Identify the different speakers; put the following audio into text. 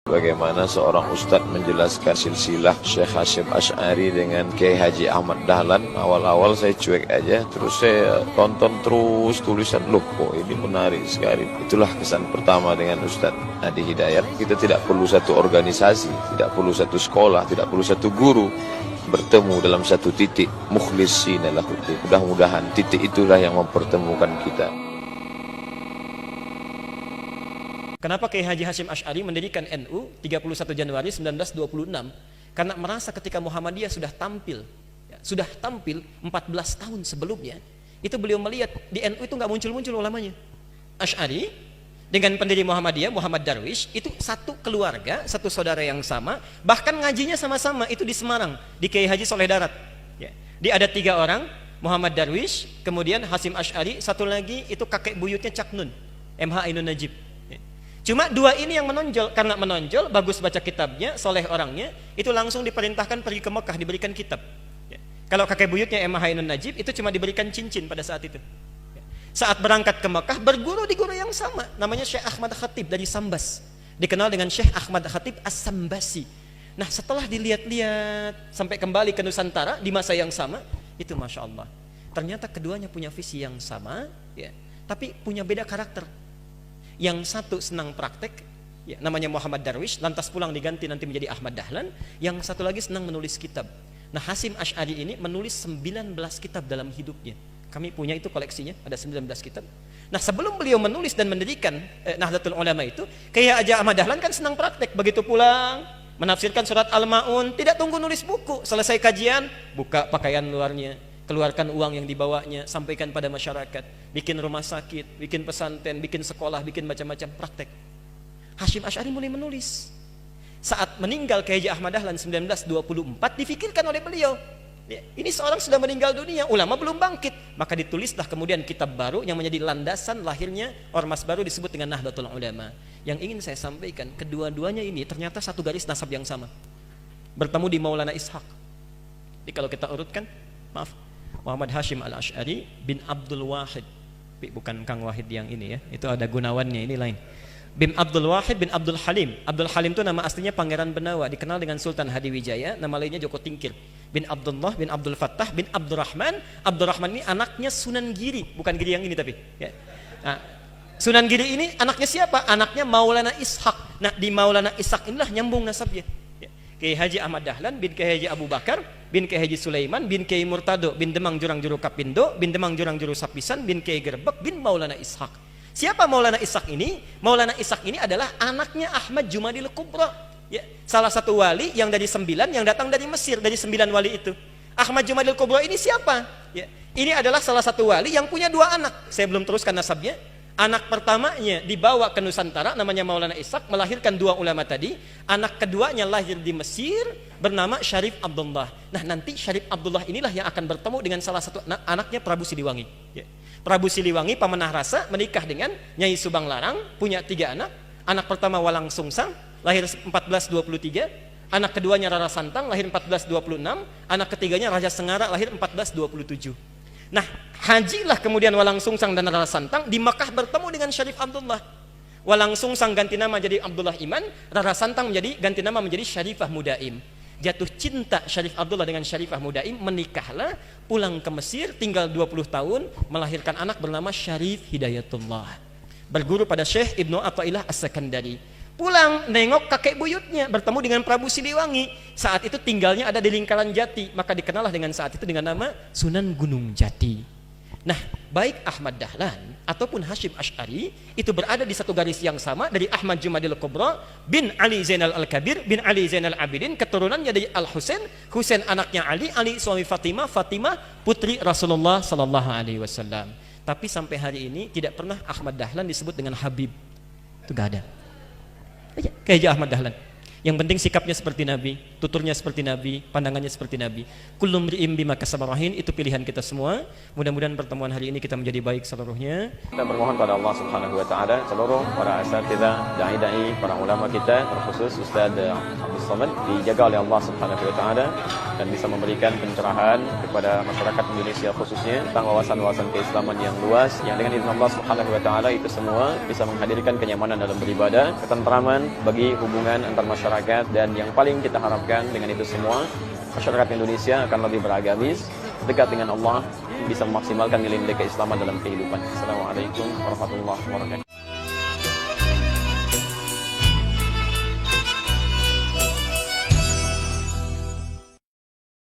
Speaker 1: Bagaimana seorang ustadz menjelaskan silsilah Syekh Hasyim Asy'ari dengan Kiai Haji Ahmad Dahlan. Awal-awal saya cuek aja, terus saya tonton terus tulisan, loh kok ini menarik sekali. Itulah kesan pertama dengan Ustadz Adi Hidayat. Kita tidak perlu satu organisasi, tidak perlu satu sekolah, tidak perlu satu guru, bertemu dalam satu titik, mukhlishina lahuddin. Mudah-mudahan titik itulah yang mempertemukan kita.
Speaker 2: Kenapa Kiai Haji Hasyim Asy'ari mendirikan NU 31 Januari 1926? Karena merasa ketika Muhammadiyah sudah tampil 14 tahun sebelumnya, itu beliau melihat di NU itu nggak muncul-muncul ulamanya. Asy'ari dengan pendiri Muhammadiyah, Muhammad Darwish, itu satu keluarga, satu saudara yang sama, bahkan ngajinya sama-sama itu di Semarang, di Kiai Haji Soleh Darat. Dia ada 3 orang, Muhammad Darwish, kemudian Hasyim Asy'ari, satu lagi itu kakek buyutnya Cak Nun, MH Ainun Najib. Cuma 2 ini yang menonjol, karena menonjol, bagus baca kitabnya, soleh orangnya, itu langsung diperintahkan pergi ke Mekah, diberikan kitab. Kalau kakek buyutnya MH Ainun Najib, itu cuma diberikan cincin pada saat itu. Saat berangkat ke Mekah, berguru di guru yang sama, namanya Syekh Ahmad Khatib dari Sambas, dikenal dengan Syekh Ahmad Khatib As-Sambasi. Nah, setelah dilihat-lihat sampai kembali ke Nusantara di masa yang sama, itu Masya Allah, ternyata keduanya punya visi yang sama, tapi punya beda karakter. Yang satu senang praktek, namanya Muhammad Darwish, lantas pulang diganti nanti menjadi Ahmad Dahlan. Yang satu lagi senang menulis kitab. Nah, Hasyim Asy'ari ini menulis 19 kitab dalam hidupnya. Kami punya itu koleksinya, ada 19 kitab. Nah, sebelum beliau menulis dan mendirikan Nahdlatul Ulama itu, kayak aja Ahmad Dahlan kan senang praktek. Begitu pulang, menafsirkan surat Al-Ma'un, tidak tunggu nulis buku. Selesai kajian, buka pakaian luarnya, keluarkan uang yang dibawanya, sampaikan pada masyarakat, bikin rumah sakit, bikin pesantren, bikin sekolah, bikin macam-macam praktek. Hasyim Asy'ari mulai menulis. Saat meninggal Kiai Haji Ahmad Dahlan 1924, difikirkan oleh beliau, ini seorang sudah meninggal dunia, ulama belum bangkit, maka ditulislah kemudian kitab baru yang menjadi landasan lahirnya ormas baru disebut dengan Nahdlatul Ulama. Yang ingin saya sampaikan, kedua-duanya ini ternyata satu garis nasab yang sama, bertemu di Maulana Ishaq. Jadi kalau kita urutkan, maaf, Muhammad Hasyim Al-Asy'ari bin Abdul Wahid, bukan Kang Wahid yang ini ya, itu ada Gunawannya, ini lain. Bin Abdul Wahid bin Abdul Halim. Abdul Halim itu nama aslinya Pangeran Benawa, dikenal dengan Sultan Hadiwijaya, nama lainnya Joko Tingkir. Bin Abdullah bin Abdul Fattah bin Abdurrahman. Abdurrahman ini anaknya Sunan Giri, bukan Giri yang ini tapi. Nah, Sunan Giri ini anaknya siapa? Anaknya Maulana Ishaq. Nah, di Maulana Ishaq inilah nyambung nasabnya. Kiai Haji Ahmad Dahlan bin Kiai Haji Abu Bakar bin Kiai Haji Sulaiman bin Kiai Murtado bin Demang Jurang Juru Kapindo bin Demang Jurang Juru Sapisan bin Kiai Gerbek bin Maulana Ishaq. Siapa Maulana Ishaq ini? Maulana Ishaq ini adalah anaknya Ahmad Jumadil Kubra, salah satu wali yang dari 9 yang datang dari Mesir, dari 9 wali itu. Ahmad Jumadil Kubra ini siapa? Ini adalah salah satu wali yang punya 2 anak. Saya belum teruskan nasabnya. Anak pertamanya dibawa ke Nusantara, namanya Maulana Ishaq, melahirkan 2 ulama tadi. Anak keduanya lahir di Mesir, bernama Syarif Abdullah. Nah, nanti Syarif Abdullah inilah yang akan bertemu dengan salah satu anaknya Prabu Siliwangi. Prabu Siliwangi pemenah rasa menikah dengan Nyai Subang Larang, punya 3 anak. Anak pertama Walang Sungsang, lahir 1423. Anak keduanya Rara Santang, lahir 1426. Anak ketiganya Raja Sengara, lahir 1427. Nah, hajilah kemudian Walang Sungsang dan Rara Santang di Makkah bertemu dengan Syarif Abdullah. Walang Sungsang ganti nama jadi Abdullah Iman, Rara Santang ganti nama menjadi Syarifah Mudaim. Jatuh cinta Syarif Abdullah dengan Syarifah Mudaim, menikahlah, pulang ke Mesir, tinggal 20 tahun, melahirkan anak bernama Syarif Hidayatullah. Berguru pada Syekh Ibnu Athaillah As-Sakandari. Pulang nengok kakek buyutnya, bertemu dengan Prabu Siliwangi. Saat itu tinggalnya ada di lingkaran Jati, maka dikenallah dengan saat itu dengan nama Sunan Gunung Jati. Nah, baik Ahmad Dahlan ataupun Hasyim Asy'ari itu berada di satu garis yang sama, dari Ahmad Jumadil Kubra bin Ali Zainal Al-Kabir bin Ali Zainal Abidin, keturunannya dari Al-Husain, Husain anaknya Ali, Ali suami Fatimah, Fatimah putri Rasulullah sallallahu alaihi wasallam. Tapi sampai hari ini tidak pernah Ahmad Dahlan disebut dengan Habib. Itu enggak ada. Kiai Ahmad Dahlan. Yang penting sikapnya seperti Nabi, tuturnya seperti Nabi, pandangannya seperti Nabi. Kullu mri'in bima kasaba rahin, itu pilihan kita semua. Mudah-mudahan pertemuan hari ini kita menjadi baik seluruhnya.
Speaker 1: Kita bermohon pada Allah Subhanahu wa taala seluruh para asatidzah, dai-dai, para ulama kita, terkhusus Ustaz Abdul Somad dijaga oleh Allah Subhanahu wa taala dan bisa memberikan pencerahan kepada masyarakat Indonesia khususnya tentang wawasan-wawasan keislaman yang luas yang dengan izin Allah Subhanahu wa taala itu semua bisa menghadirkan kenyamanan dalam beribadah, ketentraman bagi hubungan antar masyarakat, dan yang paling kita harapkan dengan itu semua masyarakat Indonesia akan lebih beragamis, dekat dengan Allah, bisa memaksimalkan nilai-nilai keislaman dalam kehidupan. Assalamualaikum warahmatullahi wabarakatuh.